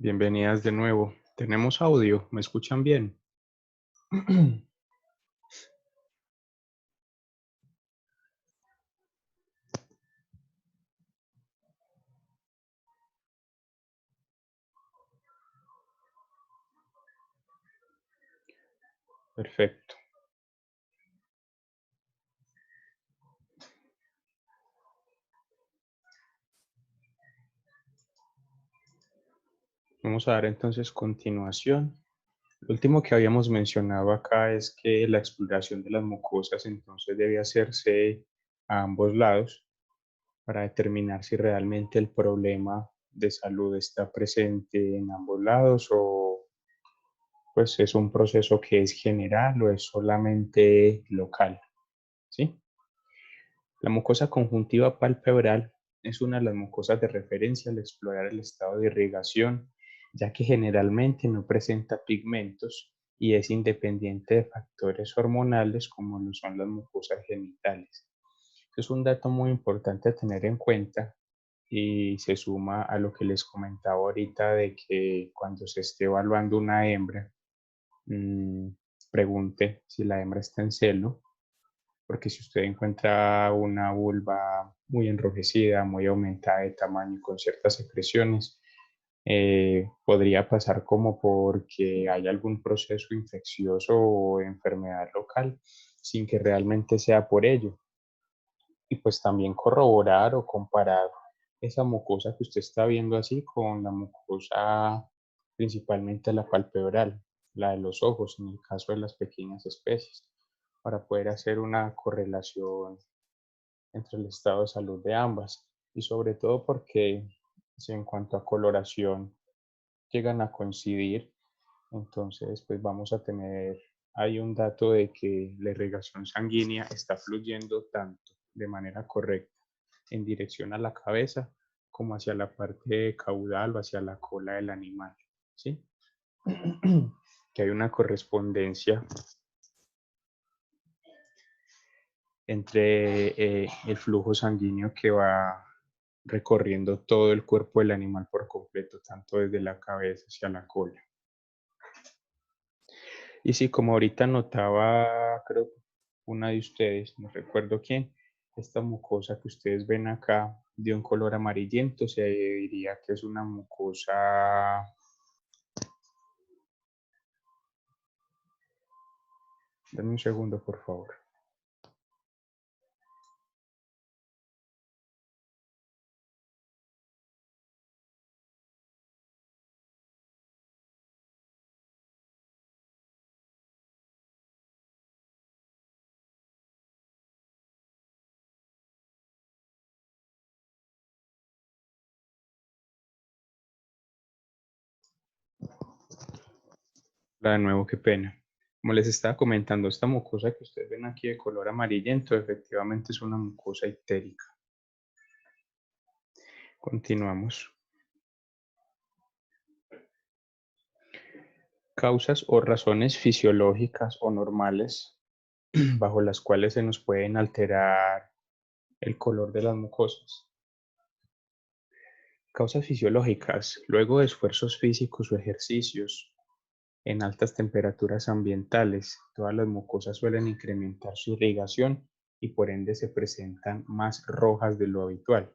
Bienvenidas de nuevo. ¿Tenemos audio? ¿Me escuchan bien? Perfecto. Vamos a dar entonces continuación. Lo último que habíamos mencionado acá es que la exploración de las mucosas entonces debe hacerse a ambos lados para determinar si realmente el problema de salud está presente en ambos lados o pues es un proceso que es general o es solamente local, ¿sí? La mucosa conjuntiva palpebral es una de las mucosas de referencia al explorar el estado de irrigación, ya que generalmente no presenta pigmentos y es independiente de factores hormonales como lo son las mucosas genitales. Es un dato muy importante a tener en cuenta y se suma a lo que les comentaba ahorita de que cuando se esté evaluando una hembra, mm, pregunte si la hembra está en celo, porque si usted encuentra una vulva muy enrojecida, muy aumentada de tamaño y con ciertas secreciones, podría pasar como porque hay algún proceso infeccioso o enfermedad local sin que realmente sea por ello. Y pues también corroborar o comparar esa mucosa que usted está viendo así con la mucosa principalmente la palpebral, la de los ojos en el caso de las pequeñas especies, para poder hacer una correlación entre el estado de salud de ambas y sobre todo porque si en cuanto a coloración llegan a coincidir, entonces pues vamos a tener ahí un dato de que la irrigación sanguínea está fluyendo tanto de manera correcta en dirección a la cabeza como hacia la parte caudal o hacia la cola del animal, ¿sí? Que hay una correspondencia entre el flujo sanguíneo que va recorriendo todo el cuerpo del animal por completo, tanto desde la cabeza hacia la cola. Y sí, como ahorita notaba, creo, una de ustedes, no recuerdo quién, esta mucosa que ustedes ven acá de un color amarillento, se diría que es una mucosa. Dame un segundo, por favor. De nuevo, qué pena. Como les estaba comentando, esta mucosa que ustedes ven aquí de color amarillento, efectivamente es una mucosa ictérica. Continuamos. Causas o razones fisiológicas o normales bajo las cuales se nos pueden alterar el color de las mucosas. Causas fisiológicas. Luego de esfuerzos físicos o ejercicios en altas temperaturas ambientales, todas las mucosas suelen incrementar su irrigación y por ende se presentan más rojas de lo habitual.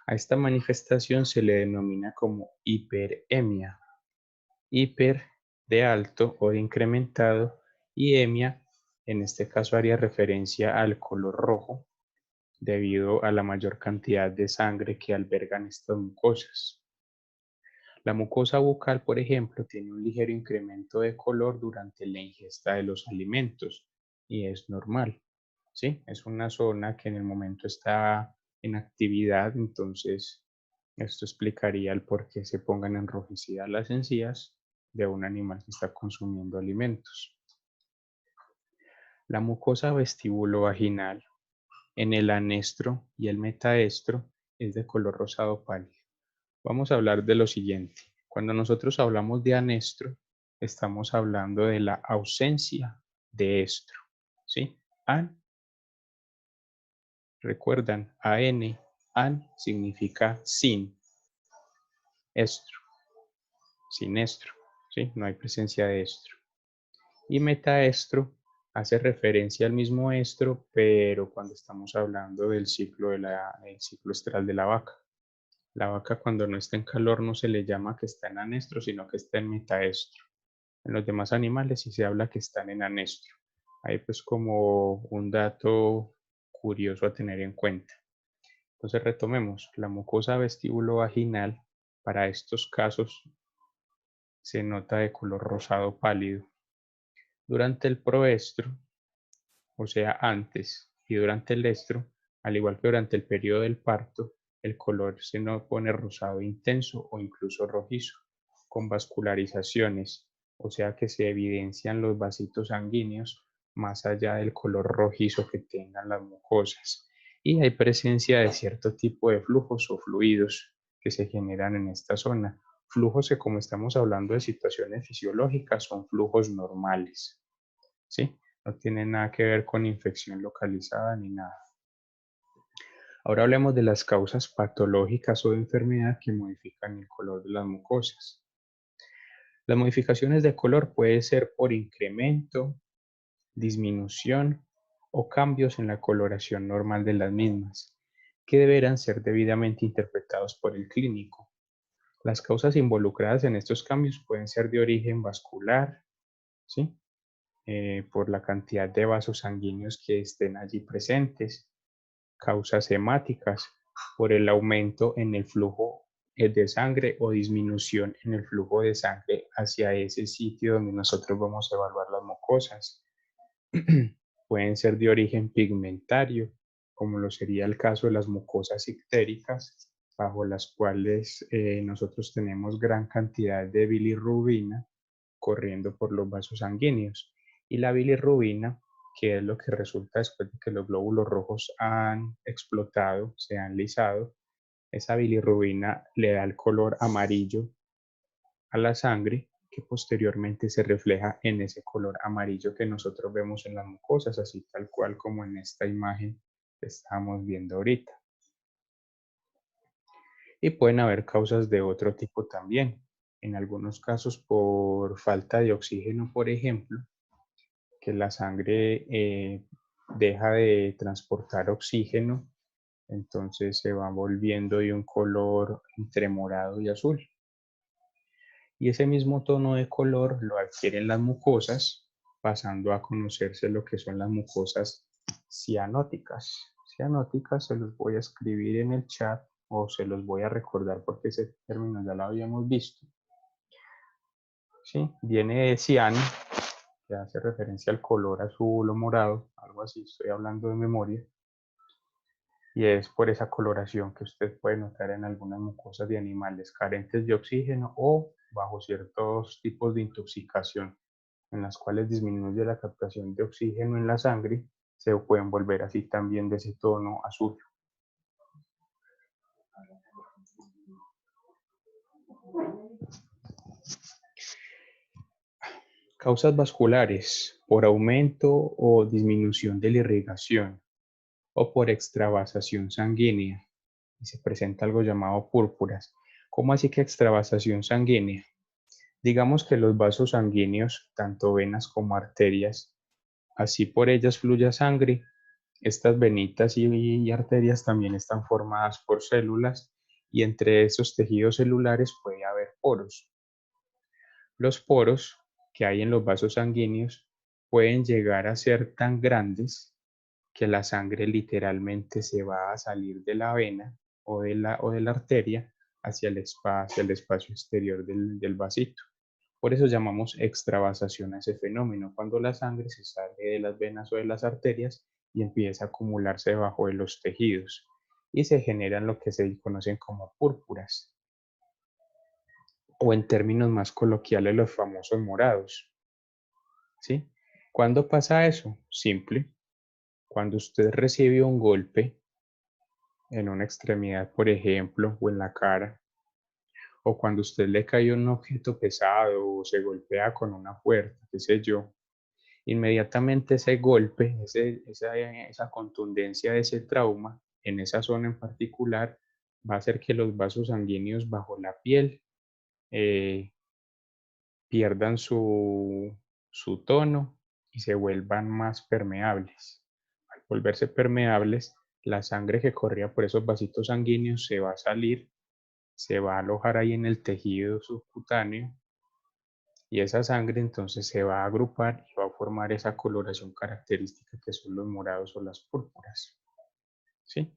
A esta manifestación se le denomina como hiperemia. Hiper de alto o de incrementado y emia, en este caso haría referencia al color rojo debido a la mayor cantidad de sangre que albergan estas mucosas. La mucosa bucal, por ejemplo, tiene un ligero incremento de color durante la ingesta de los alimentos y es normal. ¿Sí? Es una zona que en el momento está en actividad, entonces esto explicaría el por qué se pongan enrojecidas las encías de un animal que está consumiendo alimentos. La mucosa vestibulovaginal en el anestro y el metaestro es de color rosado pálido. Vamos a hablar de lo siguiente. Cuando nosotros hablamos de anestro, estamos hablando de la ausencia de estro. ¿Sí? An, recuerdan, an significa sin estro, sin estro. ¿Sí? No hay presencia de estro. Y metaestro hace referencia al mismo estro, pero cuando estamos hablando del ciclo, del ciclo estral de la vaca. La vaca cuando no está en calor no se le llama que está en anestro, sino que está en metaestro. En los demás animales sí se habla que están en anestro. Ahí pues como un dato curioso a tener en cuenta. Entonces retomemos, la mucosa vestibulovaginal para estos casos se nota de color rosado pálido. Durante el proestro, o sea antes y durante el estro, al igual que durante el periodo del parto, el color se no pone rosado intenso o incluso rojizo, con vascularizaciones, o sea que se evidencian los vasitos sanguíneos más allá del color rojizo que tengan las mucosas. Y hay presencia de cierto tipo de flujos o fluidos que se generan en esta zona. Flujos que, como estamos hablando de situaciones fisiológicas, son flujos normales. ¿Sí? No tiene nada que ver con infección localizada ni nada. Ahora hablemos de las causas patológicas o de enfermedad que modifican el color de las mucosas. Las modificaciones de color pueden ser por incremento, disminución o cambios en la coloración normal de las mismas, que deberán ser debidamente interpretados por el clínico. Las causas involucradas en estos cambios pueden ser de origen vascular, ¿sí? Por la cantidad de vasos sanguíneos que estén allí presentes, causas hemáticas, por el aumento en el flujo de sangre o disminución en el flujo de sangre hacia ese sitio donde nosotros vamos a evaluar las mucosas. Pueden ser de origen pigmentario, como lo sería el caso de las mucosas ictéricas, bajo las cuales nosotros tenemos gran cantidad de bilirrubina corriendo por los vasos sanguíneos. Y la bilirrubina, que es lo que resulta después de que los glóbulos rojos han explotado, se han lisado, esa bilirrubina le da el color amarillo a la sangre que posteriormente se refleja en ese color amarillo que nosotros vemos en las mucosas, así tal cual como en esta imagen que estamos viendo ahorita. Y pueden haber causas de otro tipo también. en algunos casos por falta de oxígeno, por ejemplo, que la sangre deja de transportar oxígeno, entonces se va volviendo de un color entre morado y azul. Y ese mismo tono de color lo adquieren las mucosas, pasando a conocerse lo que son las mucosas cianóticas. Cianóticas se los voy a escribir en el chat o se los voy a recordar porque ese término ya lo habíamos visto. ¿Sí? Viene de ciano, que hace referencia al color azul o morado, algo así, estoy hablando de memoria. Y es por esa coloración que usted puede notar en algunas mucosas de animales carentes de oxígeno o bajo ciertos tipos de intoxicación, en las cuales disminuye la captación de oxígeno en la sangre, se pueden volver así también de ese tono azul. Causas vasculares por aumento o disminución de la irrigación o por extravasación sanguínea. Y se presenta algo llamado púrpuras. ¿Cómo así que extravasación sanguínea? Digamos que los vasos sanguíneos, tanto venas como arterias, así por ellas fluye sangre. Estas venitas y arterias también están formadas por células y entre esos tejidos celulares puede haber poros. Los poros que hay en los vasos sanguíneos pueden llegar a ser tan grandes que la sangre literalmente se va a salir de la vena o de la arteria hacia el espacio exterior del vasito. Por eso llamamos extravasación a ese fenómeno, cuando la sangre se sale de las venas o de las arterias y empieza a acumularse debajo de los tejidos y se generan lo que se conocen como púrpuras o en términos más coloquiales los famosos morados. ¿Sí? ¿Cuándo pasa eso? Simple. Cuando usted recibe un golpe en una extremidad, por ejemplo, o en la cara, o cuando usted le cae un objeto pesado o se golpea con una puerta, qué sé yo, inmediatamente ese golpe, esa contundencia de ese trauma en esa zona en particular va a hacer que los vasos sanguíneos bajo la piel eh, pierdan su tono y se vuelvan más permeables. Al volverse permeables, la sangre que corría por esos vasitos sanguíneos se va a salir, se va a alojar ahí en el tejido subcutáneo y esa sangre entonces se va a agrupar y va a formar esa coloración característica que son los morados o las púrpuras. ¿Sí?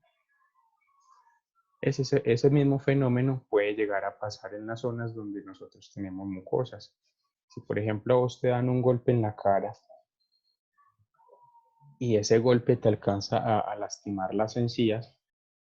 Ese mismo fenómeno puede llegar a pasar en las zonas donde nosotros tenemos mucosas. Si por ejemplo a vos te dan un golpe en la cara y ese golpe te alcanza a lastimar las encías,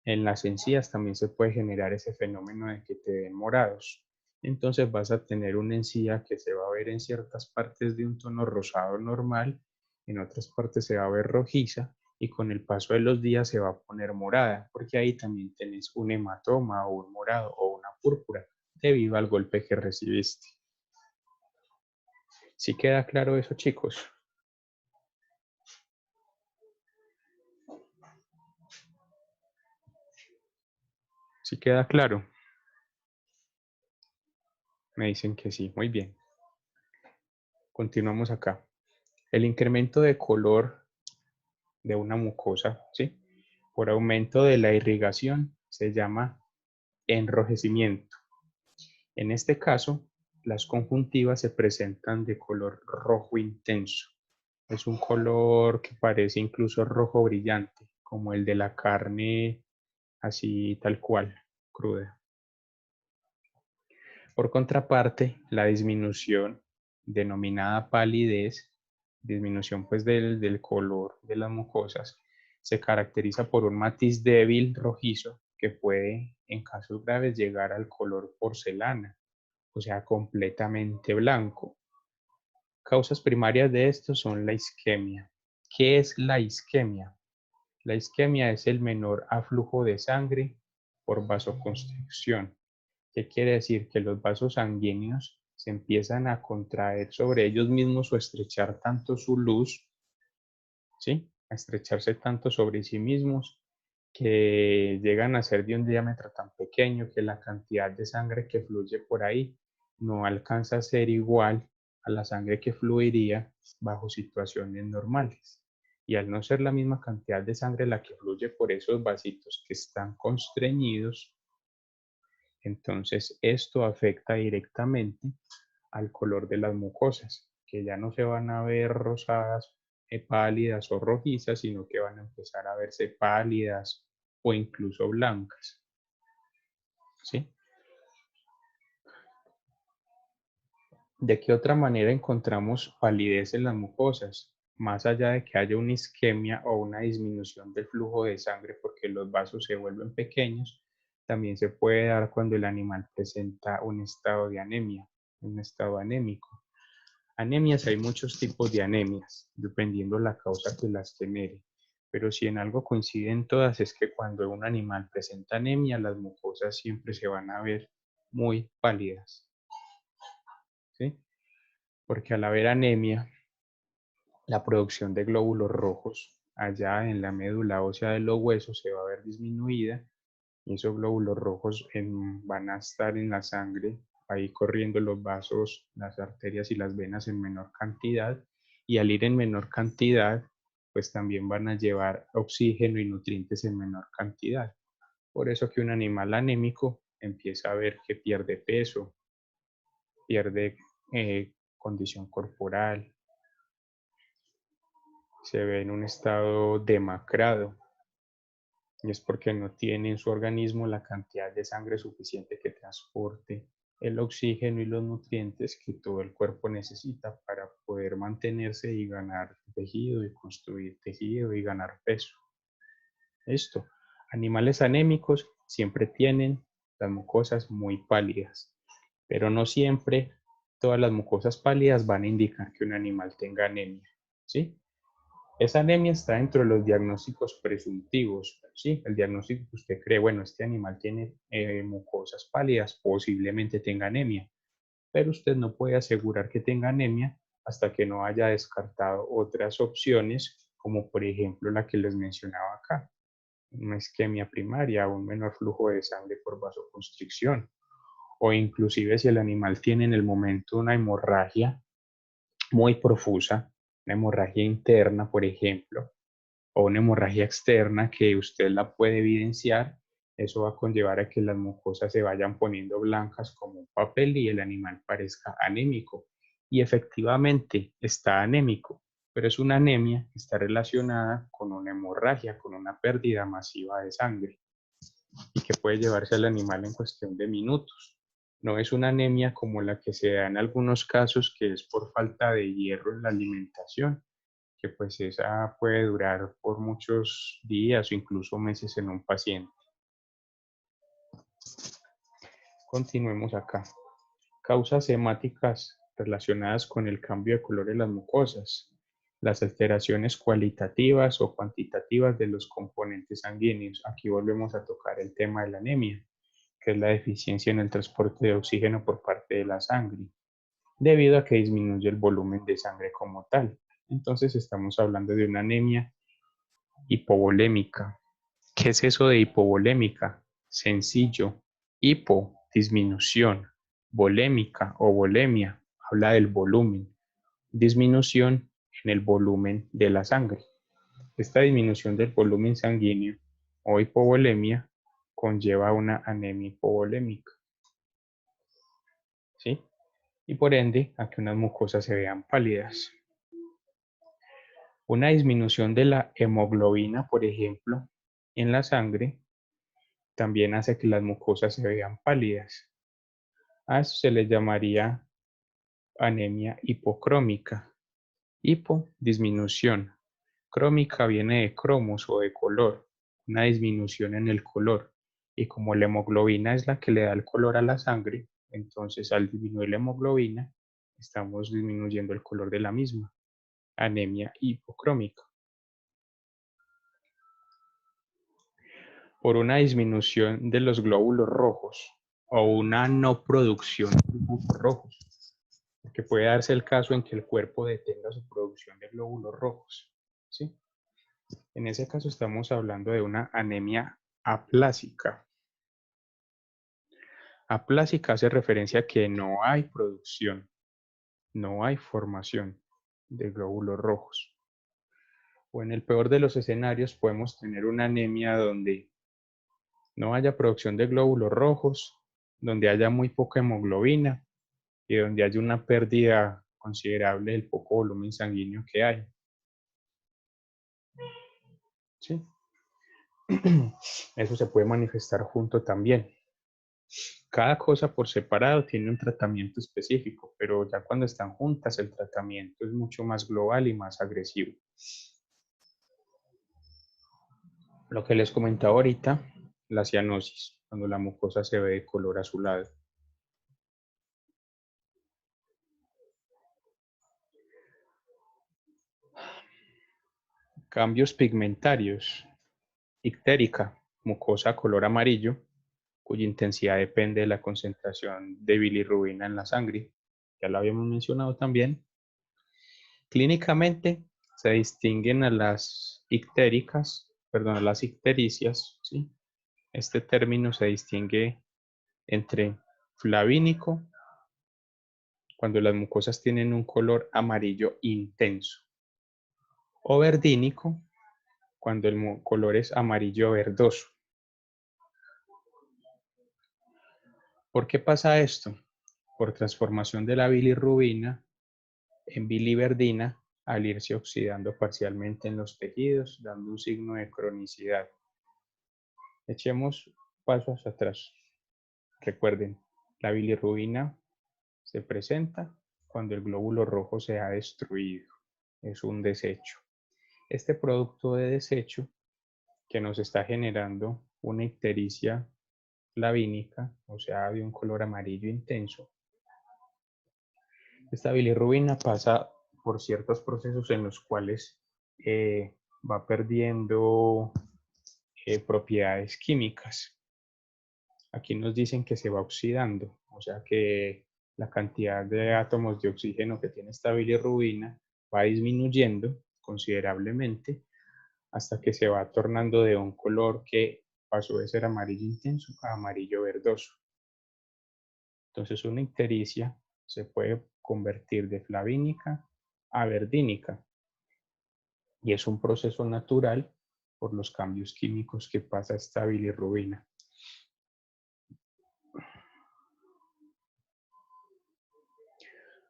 en las encías también se puede generar ese fenómeno de que te den morados. Entonces vas a tener una encía que se va a ver en ciertas partes de un tono rosado normal, en otras partes se va a ver rojiza y con el paso de los días se va a poner morada, porque ahí también tenés un hematoma o un morado o una púrpura debido al golpe que recibiste. ¿Sí queda claro eso, chicos? ¿Sí queda claro? Me dicen que sí, muy bien. Continuamos acá. El incremento de color de una mucosa, ¿sí? Por aumento de la irrigación se llama enrojecimiento. En este caso, las conjuntivas se presentan de color rojo intenso. Es un color que parece incluso rojo brillante, como el de la carne así tal cual, cruda. Por contraparte, la disminución, denominada palidez, disminución pues del color de las mucosas, se caracteriza por un matiz débil rojizo que puede, en casos graves, llegar al color porcelana, o sea, completamente blanco. Causas primarias de esto son la isquemia. ¿Qué es la isquemia? La isquemia es el menor aflujo de sangre por vasoconstricción. ¿Qué quiere decir? Que los vasos sanguíneos se empiezan a contraer sobre ellos mismos o a estrechar tanto su luz, ¿sí? A estrecharse tanto sobre sí mismos que llegan a ser de un diámetro tan pequeño que la cantidad de sangre que fluye por ahí no alcanza a ser igual a la sangre que fluiría bajo situaciones normales. Y al no ser la misma cantidad de sangre la que fluye por esos vasitos que están constreñidos, entonces esto afecta directamente al color de las mucosas, que ya no se van a ver rosadas, pálidas o rojizas, sino que van a empezar a verse pálidas o incluso blancas. ¿Sí? ¿De qué otra manera encontramos palidez en las mucosas? Más allá de que haya una isquemia o una disminución del flujo de sangre porque los vasos se vuelven pequeños, también se puede dar cuando el animal presenta un estado de anemia, un estado anémico. Anemias, hay muchos tipos de anemias, dependiendo la causa que las genere. Pero si en algo coinciden todas es que cuando un animal presenta anemia, las mucosas siempre se van a ver muy pálidas. ¿Sí? Porque al haber anemia, la producción de glóbulos rojos allá en la médula ósea de los huesos se va a ver disminuida y esos glóbulos rojos van a estar en la sangre, ahí corriendo los vasos, las arterias y las venas en menor cantidad, y al ir en menor cantidad, pues también van a llevar oxígeno y nutrientes en menor cantidad. Por eso que un animal anémico empieza a ver que pierde peso, pierde condición corporal, se ve en un estado demacrado, y es porque no tiene en su organismo la cantidad de sangre suficiente que transporte el oxígeno y los nutrientes que todo el cuerpo necesita para poder mantenerse y ganar tejido y construir tejido y ganar peso. Esto, animales anémicos siempre tienen las mucosas muy pálidas, pero no siempre todas las mucosas pálidas van a indicar que un animal tenga anemia, ¿sí? Esa anemia está dentro de los diagnósticos presuntivos, ¿sí? El diagnóstico que usted cree, bueno, este animal tiene mucosas pálidas, posiblemente tenga anemia, pero usted no puede asegurar que tenga anemia hasta que no haya descartado otras opciones, como por ejemplo la que les mencionaba acá, una isquemia primaria o un menor flujo de sangre por vasoconstricción, o inclusive si el animal tiene en el momento una hemorragia muy profusa, una hemorragia interna, por ejemplo, o una hemorragia externa que usted la puede evidenciar, eso va a conllevar a que las mucosas se vayan poniendo blancas como un papel y el animal parezca anémico. Y efectivamente está anémico, pero es una anemia que está relacionada con una hemorragia, con una pérdida masiva de sangre y que puede llevarse al animal en cuestión de minutos. No es una anemia como la que se da en algunos casos, que es por falta de hierro en la alimentación, que pues esa puede durar por muchos días o incluso meses en un paciente. Continuemos acá. Causas hemáticas relacionadas con el cambio de color de las mucosas. Las alteraciones cualitativas o cuantitativas de los componentes sanguíneos. Aquí volvemos a tocar el tema de la anemia, que es la deficiencia en el transporte de oxígeno por parte de la sangre, debido a que disminuye el volumen de sangre como tal. Entonces estamos hablando de una anemia hipovolémica. ¿Qué es eso de hipovolémica? Sencillo. Hipo, disminución. Volémica o volemia, habla del volumen. Disminución en el volumen de la sangre. Esta disminución del volumen sanguíneo o hipovolemia conlleva una anemia hipovolémica, ¿sí? Y por ende a que unas mucosas se vean pálidas. Una disminución de la hemoglobina, por ejemplo, en la sangre, también hace que las mucosas se vean pálidas. A eso se le llamaría anemia hipocrómica. Hipo, disminución. Crómica viene de cromos o de color, una disminución en el color. Y como la hemoglobina es la que le da el color a la sangre, entonces al disminuir la hemoglobina, estamos disminuyendo el color de la misma. Anemia hipocrómica. Por una disminución de los glóbulos rojos o una no producción de glóbulos rojos, porque puede darse el caso en que el cuerpo detenga su producción de glóbulos rojos, ¿sí? En ese caso estamos hablando de una anemia aplásica. Aplásica hace referencia a que no hay producción, no hay formación de glóbulos rojos. O en el peor de los escenarios podemos tener una anemia donde no haya producción de glóbulos rojos, donde haya muy poca hemoglobina y donde haya una pérdida considerable del poco volumen sanguíneo que hay. ¿Sí? Eso se puede manifestar junto también. Cada cosa por separado tiene un tratamiento específico, pero ya cuando están juntas el tratamiento es mucho más global y más agresivo. Lo que les comentaba ahorita, la cianosis, cuando la mucosa se ve de color azulado. Cambios pigmentarios. Ictérica, mucosa color amarillo, cuya intensidad depende de la concentración de bilirrubina en la sangre. Ya lo habíamos mencionado también. Clínicamente se distinguen a las ictéricas, perdón, a las ictericias, ¿sí? Este término se distingue entre flavínico, cuando las mucosas tienen un color amarillo intenso, o verdínico, cuando el color es amarillo verdoso. ¿Por qué pasa esto? Por transformación de la bilirrubina en biliverdina al irse oxidando parcialmente en los tejidos, dando un signo de cronicidad. Echemos pasos atrás. Recuerden, la bilirrubina se presenta cuando el glóbulo rojo se ha destruido. Es un desecho. Este producto de desecho que nos está generando una ictericia flavínica, o sea, de un color amarillo intenso. Esta bilirrubina pasa por ciertos procesos en los cuales va perdiendo propiedades químicas. Aquí nos dicen que se va oxidando, o sea que la cantidad de átomos de oxígeno que tiene esta bilirrubina va disminuyendo considerablemente hasta que se va tornando de un color que pasó de ser amarillo intenso a amarillo verdoso. Entonces una ictericia se puede convertir de flavínica a verdínica y es un proceso natural por los cambios químicos que pasa esta bilirrubina.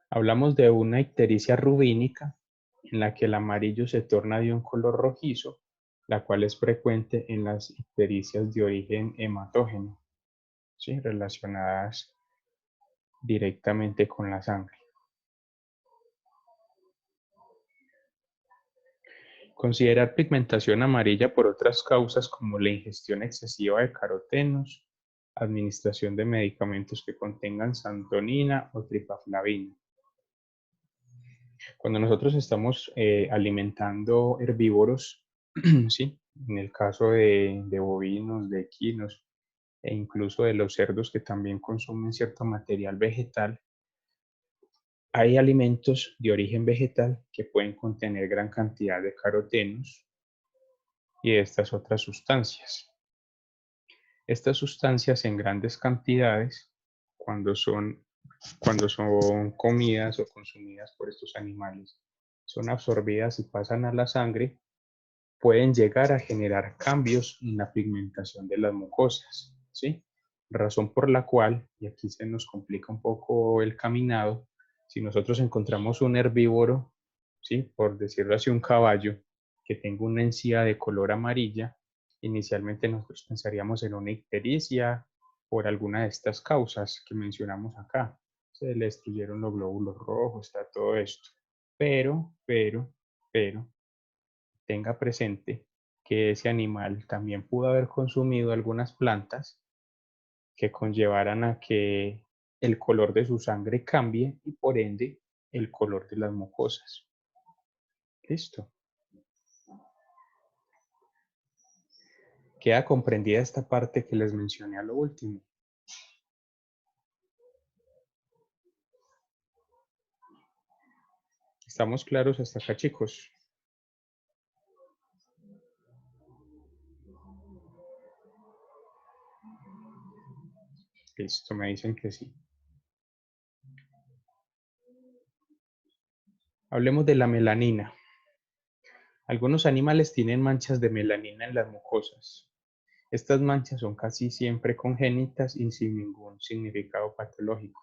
Hablamos de una ictericia rubínica en la que el amarillo se torna de un color rojizo, la cual es frecuente en las ictericias de origen hematógeno, ¿sí? Relacionadas directamente con la sangre. Considerar pigmentación amarilla por otras causas como la ingestión excesiva de carotenos, administración de medicamentos que contengan santonina o tripaflavina. Cuando nosotros estamos alimentando herbívoros, ¿sí? En el caso de bovinos, de equinos e incluso de los cerdos que también consumen cierto material vegetal, hay alimentos de origen vegetal que pueden contener gran cantidad de carotenos y de estas otras sustancias. Estas sustancias en grandes cantidades, cuando son, cuando son comidas o consumidas por estos animales, son absorbidas y pasan a la sangre, pueden llegar a generar cambios en la pigmentación de las mucosas, ¿sí? Razón por la cual, y aquí se nos complica un poco el caminado, si nosotros encontramos un herbívoro, ¿sí? Por decirlo así, un caballo, que tenga una encía de color amarilla, inicialmente nosotros pensaríamos en una ictericia por alguna de estas causas que mencionamos acá. Se le destruyeron los glóbulos rojos, está todo esto. Pero, tenga presente que ese animal también pudo haber consumido algunas plantas que conllevaran a que el color de su sangre cambie y por ende el color de las mucosas. Listo. Queda comprendida esta parte que les mencioné a lo último. ¿Estamos claros hasta acá, chicos? Listo, me dicen que sí. Hablemos de la melanina. Algunos animales tienen manchas de melanina en las mucosas. Estas manchas son casi siempre congénitas y sin ningún significado patológico.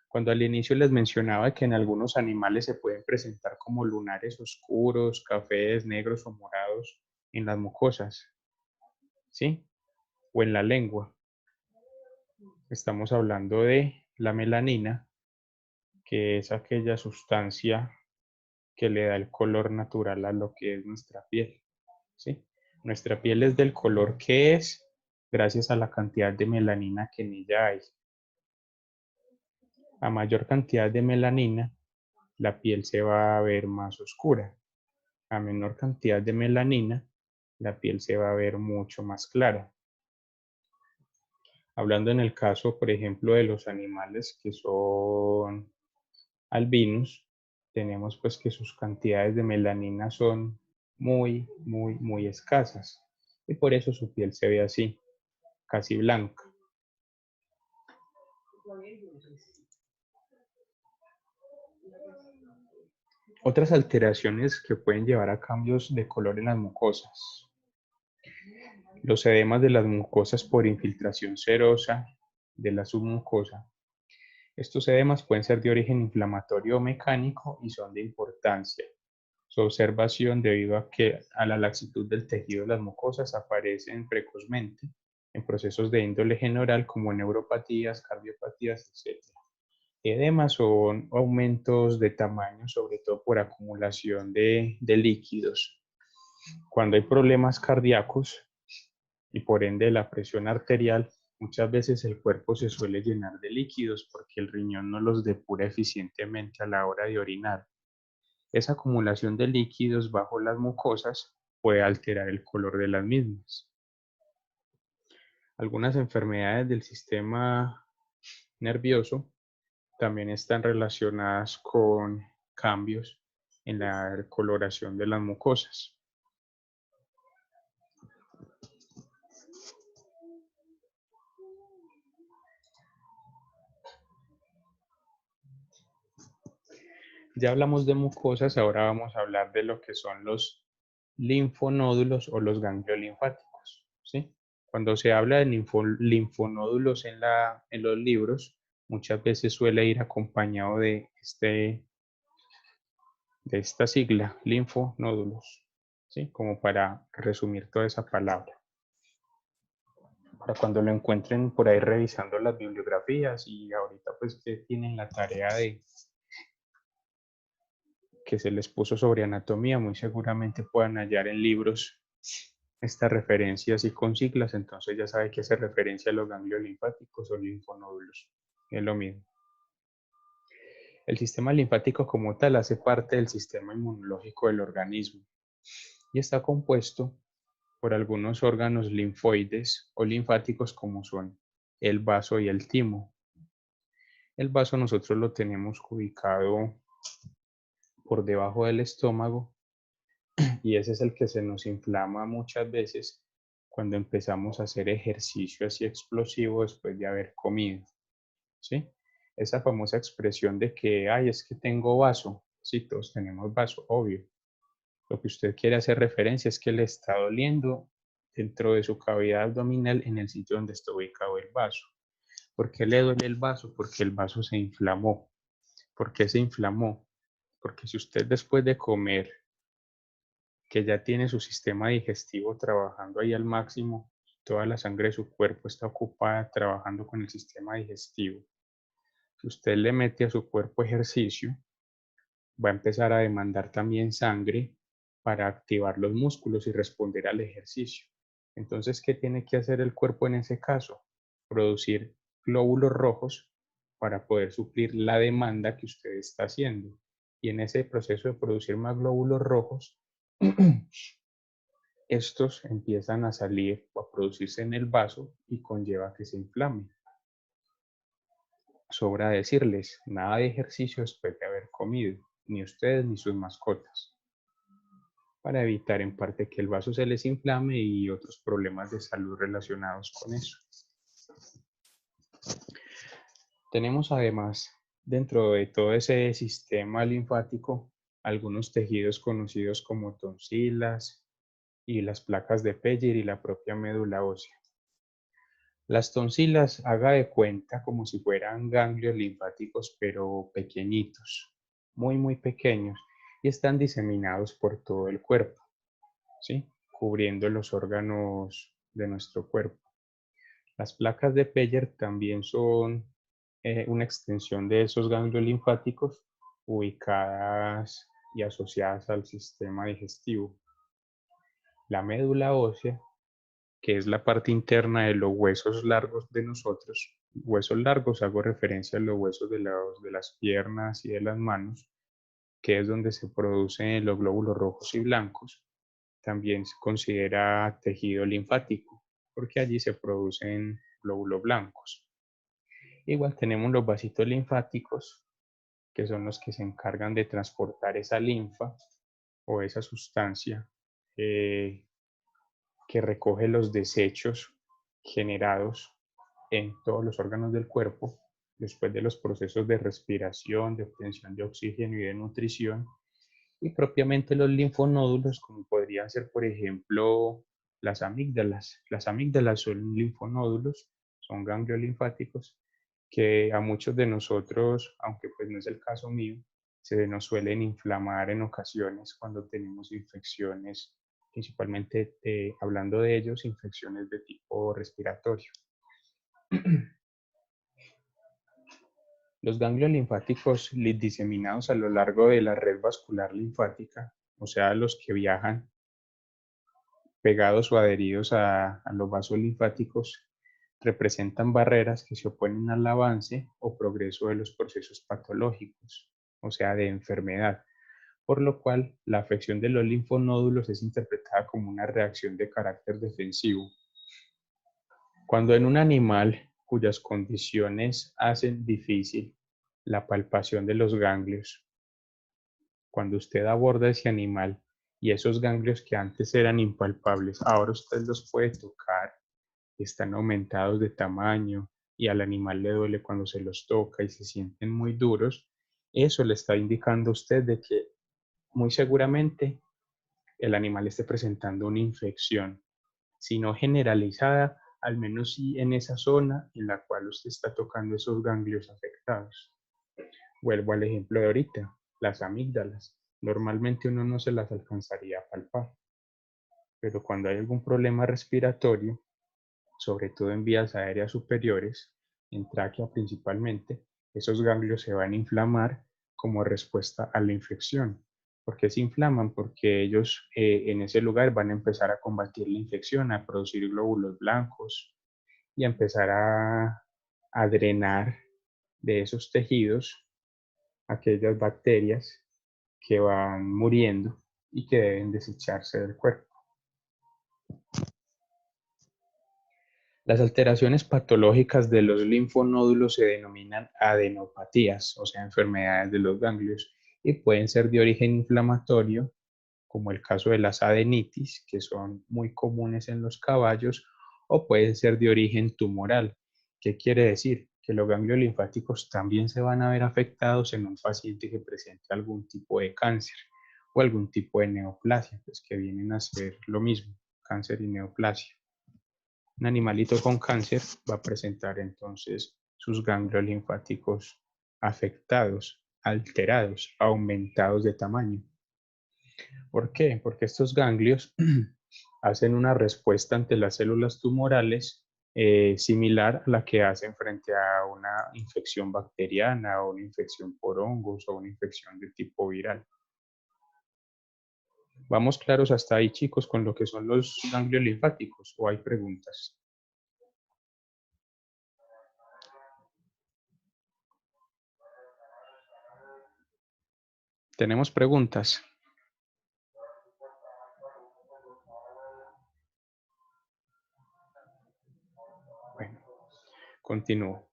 Cuando al inicio les mencionaba que en algunos animales se pueden presentar como lunares oscuros, cafés, negros o morados en las mucosas, ¿sí? O en la lengua. Estamos hablando de la melanina, que es aquella sustancia que le da el color natural a lo que es nuestra piel, ¿sí? Nuestra piel es del color que es gracias a la cantidad de melanina que en ella hay. A mayor cantidad de melanina, la piel se va a ver más oscura. A menor cantidad de melanina, la piel se va a ver mucho más clara. Hablando en el caso, por ejemplo, de los animales que son albinos, tenemos pues que sus cantidades de melanina son muy escasas y por eso su piel se ve así, casi blanca. Otras alteraciones que pueden llevar a cambios de color en las mucosas. Los edemas de las mucosas por infiltración serosa de la submucosa. Estos edemas pueden ser de origen inflamatorio o mecánico y son de importancia. Su observación debido a que a la laxitud del tejido de las mucosas aparecen precozmente en procesos de índole general como neuropatías, cardiopatías, etc. Edemas son aumentos de tamaño, sobre todo por acumulación de líquidos. Cuando hay problemas cardíacos y por ende la presión arterial, muchas veces el cuerpo se suele llenar de líquidos porque el riñón no los depura eficientemente a la hora de orinar. Esa acumulación de líquidos bajo las mucosas puede alterar el color de las mismas. Algunas enfermedades del sistema nervioso también están relacionadas con cambios en la coloración de las mucosas. Ya hablamos de mucosas, ahora vamos a hablar de lo que son los linfonódulos o los ganglios linfáticos, ¿sí? Cuando se habla de linfonódulos en los libros, muchas veces suele ir acompañado de esta sigla, linfonódulos, ¿sí? Como para resumir toda esa palabra. Para cuando lo encuentren por ahí revisando las bibliografías y ahorita pues que tienen la tarea de que se les puso sobre anatomía, muy seguramente puedan hallar en libros estas referencias y con siglas, entonces ya sabe que hace referencia a los ganglios linfáticos o linfonódulos, es lo mismo. El sistema linfático como tal hace parte del sistema inmunológico del organismo y está compuesto por algunos órganos linfoides o linfáticos como son el vaso y el timo. El vaso nosotros lo tenemos ubicado por debajo del estómago y ese es el que se nos inflama muchas veces cuando empezamos a hacer ejercicio así explosivo después de haber comido, ¿sí? Esa famosa expresión de que, ay, es que tengo vaso, sí, todos tenemos vaso, obvio. Lo que usted quiere hacer referencia es que le está doliendo dentro de su cavidad abdominal en el sitio donde está ubicado el vaso. ¿Por qué le duele el vaso? Porque el vaso se inflamó. ¿Por qué se inflamó? Porque si usted después de comer, que ya tiene su sistema digestivo trabajando ahí al máximo, toda la sangre de su cuerpo está ocupada trabajando con el sistema digestivo. Si usted le mete a su cuerpo ejercicio, va a empezar a demandar también sangre para activar los músculos y responder al ejercicio. Entonces, ¿qué tiene que hacer el cuerpo en ese caso? Producir glóbulos rojos para poder suplir la demanda que usted está haciendo. Y en ese proceso de producir más glóbulos rojos, estos empiezan a salir o a producirse en el vaso y conlleva que se inflame. Sobra decirles, nada de ejercicio después de haber comido, ni ustedes ni sus mascotas, para evitar en parte que el vaso se les inflame y otros problemas de salud relacionados con eso. Tenemos además, dentro de todo ese sistema linfático, algunos tejidos conocidos como tonsilas y las placas de Peyerl y la propia médula ósea. Las tonsilas, haga de cuenta como si fueran ganglios linfáticos, pero pequeñitos, muy pequeños, y están diseminados por todo el cuerpo, ¿sí? Cubriendo los órganos de nuestro cuerpo. Las placas de Peyerl también son una extensión de esos ganglios linfáticos ubicadas y asociadas al sistema digestivo. La médula ósea, que es la parte interna de los huesos largos de nosotros. Huesos largos, hago referencia a los huesos de las piernas y de las manos, que es donde se producen los glóbulos rojos y blancos. También se considera tejido linfático, porque allí se producen glóbulos blancos. Igual tenemos los vasitos linfáticos, que son los que se encargan de transportar esa linfa o esa sustancia eh, que recoge los desechos generados en todos los órganos del cuerpo después de los procesos de respiración, de obtención de oxígeno y de nutrición, y propiamente los linfonódulos, como podrían ser, por ejemplo, las amígdalas. Las amígdalas son linfonódulos, son ganglios linfáticos que a muchos de nosotros, aunque pues no es el caso mío, se nos suelen inflamar en ocasiones cuando tenemos infecciones, principalmente hablando de ellos, infecciones de tipo respiratorio. Los ganglios linfáticos diseminados a lo largo de la red vascular linfática, o sea, los que viajan pegados o adheridos a los vasos linfáticos, representan barreras que se oponen al avance o progreso de los procesos patológicos, o sea, de enfermedad, por lo cual la afección de los linfonódulos es interpretada como una reacción de carácter defensivo. Cuando en un animal cuyas condiciones hacen difícil la palpación de los ganglios, cuando usted aborda ese animal y esos ganglios que antes eran impalpables, ahora usted los puede tocar, están aumentados de tamaño y al animal le duele cuando se los toca y se sienten muy duros, eso le está indicando a usted de que muy seguramente el animal esté presentando una infección, si no generalizada, al menos sí en esa zona en la cual usted está tocando esos ganglios afectados. Vuelvo al ejemplo de ahorita, las amígdalas. Normalmente uno no se las alcanzaría a palpar, pero cuando hay algún problema respiratorio, sobre todo en vías aéreas superiores, en tráquea principalmente, esos ganglios se van a inflamar como respuesta a la infección. ¿Por qué se inflaman? Porque ellos en ese lugar van a empezar a combatir la infección, a producir glóbulos blancos y a empezar a drenar de esos tejidos aquellas bacterias que van muriendo y que deben desecharse del cuerpo. Las alteraciones patológicas de los linfonódulos se denominan adenopatías, o sea, enfermedades de los ganglios, y pueden ser de origen inflamatorio, como el caso de las adenitis, que son muy comunes en los caballos, o pueden ser de origen tumoral. ¿Qué quiere decir? Que los ganglios linfáticos también se van a ver afectados en un paciente que presente algún tipo de cáncer o algún tipo de neoplasia, pues que vienen a ser lo mismo, cáncer y neoplasia. Un animalito con cáncer va a presentar entonces sus ganglios linfáticos afectados, alterados, aumentados de tamaño. ¿Por qué? Porque estos ganglios hacen una respuesta ante las células tumorales similar a la que hacen frente a una infección bacteriana o una infección por hongos o una infección de tipo viral. ¿Vamos claros hasta ahí, chicos, con lo que son los ganglios linfáticos o hay preguntas? ¿Tenemos preguntas? Bueno, continúo.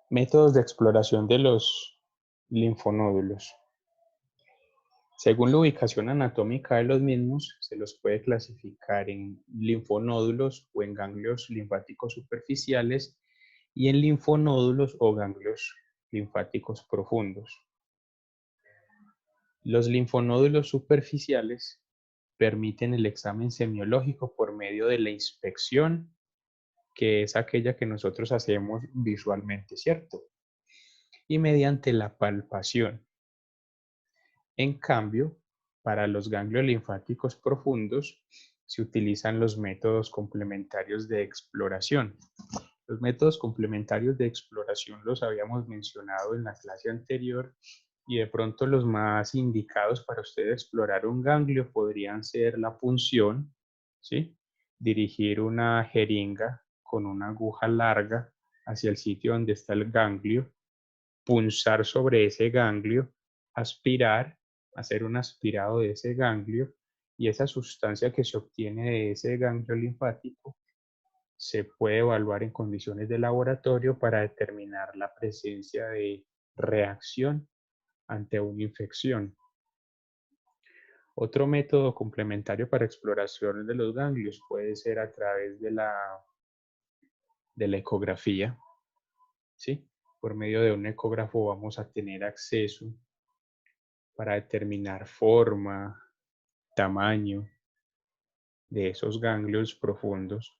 Métodos de exploración de los linfonódulos. Según la ubicación anatómica de los mismos, se los puede clasificar en linfonódulos o en ganglios linfáticos superficiales y en linfonódulos o ganglios linfáticos profundos. Los linfonódulos superficiales permiten el examen semiológico por medio de la inspección, que es aquella que nosotros hacemos visualmente, ¿cierto? Y mediante la palpación. En cambio, para los ganglios linfáticos profundos se utilizan los métodos complementarios de exploración. Los métodos complementarios de exploración los habíamos mencionado en la clase anterior y de pronto los más indicados para usted explorar un ganglio podrían ser la punción, ¿sí? Dirigir una jeringa con una aguja larga hacia el sitio donde está el ganglio, punzar sobre ese ganglio, aspirar, hacer un aspirado de ese ganglio y esa sustancia que se obtiene de ese ganglio linfático se puede evaluar en condiciones de laboratorio para determinar la presencia de reacción ante una infección. Otro método complementario para exploración de los ganglios puede ser a través de la ecografía, ¿sí? Por medio de un ecógrafo vamos a tener acceso para determinar forma, tamaño de esos ganglios profundos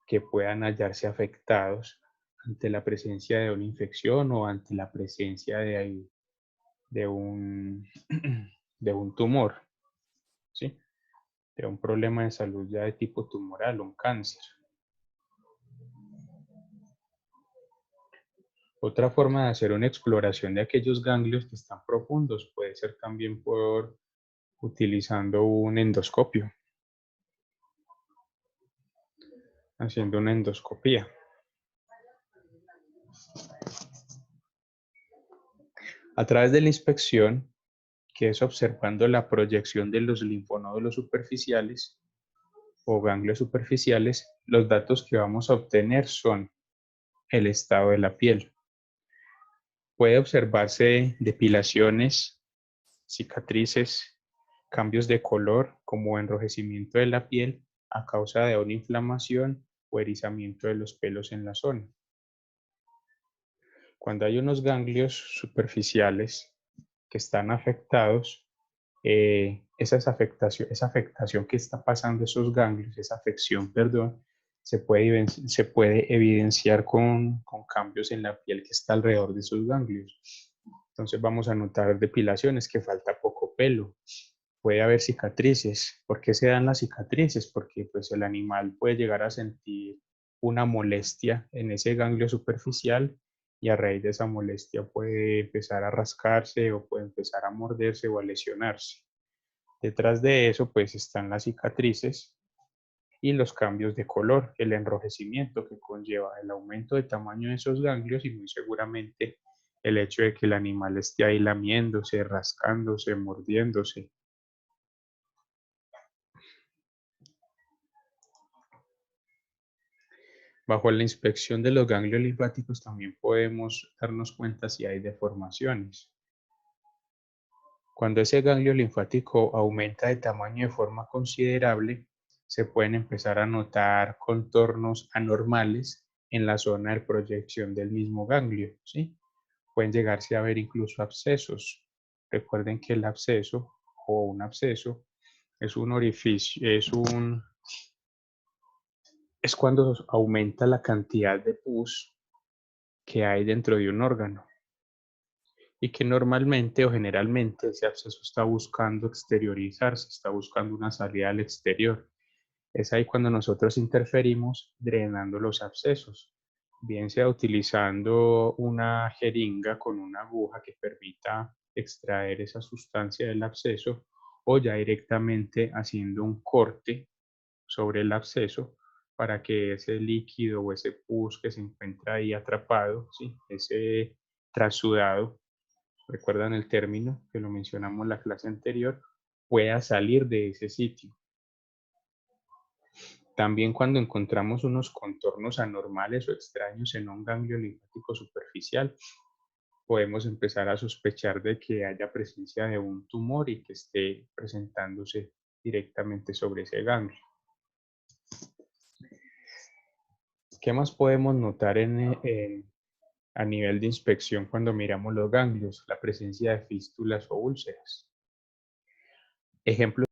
que puedan hallarse afectados ante la presencia de una infección o ante la presencia de un, de un tumor, ¿sí? De un problema de salud ya de tipo tumoral, un cáncer. Otra forma de hacer una exploración de aquellos ganglios que están profundos puede ser también por utilizando un endoscopio, haciendo una endoscopía. A través de la inspección, que es observando la proyección de los linfonódulos superficiales o ganglios superficiales, los datos que vamos a obtener son el estado de la piel. Puede observarse depilaciones, cicatrices, cambios de color como enrojecimiento de la piel a causa de una inflamación o erizamiento de los pelos en la zona. Cuando hay unos ganglios superficiales que están afectados, esa afectación que está pasando esos ganglios, esa afección, perdón, se puede evidenciar con cambios en la piel que está alrededor de esos ganglios. Entonces vamos a notar depilaciones, que falta poco pelo. Puede haber cicatrices. ¿Por qué se dan las cicatrices? Porque pues, el animal puede llegar a sentir una molestia en ese ganglio superficial y a raíz de esa molestia puede empezar a rascarse o puede empezar a morderse o a lesionarse. Detrás de eso pues están las cicatrices y los cambios de color, el enrojecimiento que conlleva el aumento de tamaño de esos ganglios y muy seguramente el hecho de que el animal esté ahí lamiéndose, rascándose, mordiéndose. Bajo la inspección de los ganglios linfáticos también podemos darnos cuenta si hay deformaciones. Cuando ese ganglio linfático aumenta de tamaño de forma considerable, se pueden empezar a notar contornos anormales en la zona de proyección del mismo ganglio, ¿sí? Pueden llegarse a ver incluso abscesos. Recuerden que el absceso o un absceso es un orificio, es cuando aumenta la cantidad de pus que hay dentro de un órgano y que normalmente o generalmente ese absceso está buscando exteriorizarse, está buscando una salida al exterior. Es ahí cuando nosotros interferimos drenando los abscesos, bien sea utilizando una jeringa con una aguja que permita extraer esa sustancia del absceso o ya directamente haciendo un corte sobre el absceso para que ese líquido o ese pus que se encuentra ahí atrapado, ¿sí? Ese trasudado, recuerdan el término que lo mencionamos en la clase anterior, pueda salir de ese sitio. También cuando encontramos unos contornos anormales o extraños en un ganglio linfático superficial, podemos empezar a sospechar de que haya presencia de un tumor y que esté presentándose directamente sobre ese ganglio. ¿Qué más podemos notar a nivel de inspección cuando miramos los ganglios? La presencia de fístulas o úlceras. Ejemplos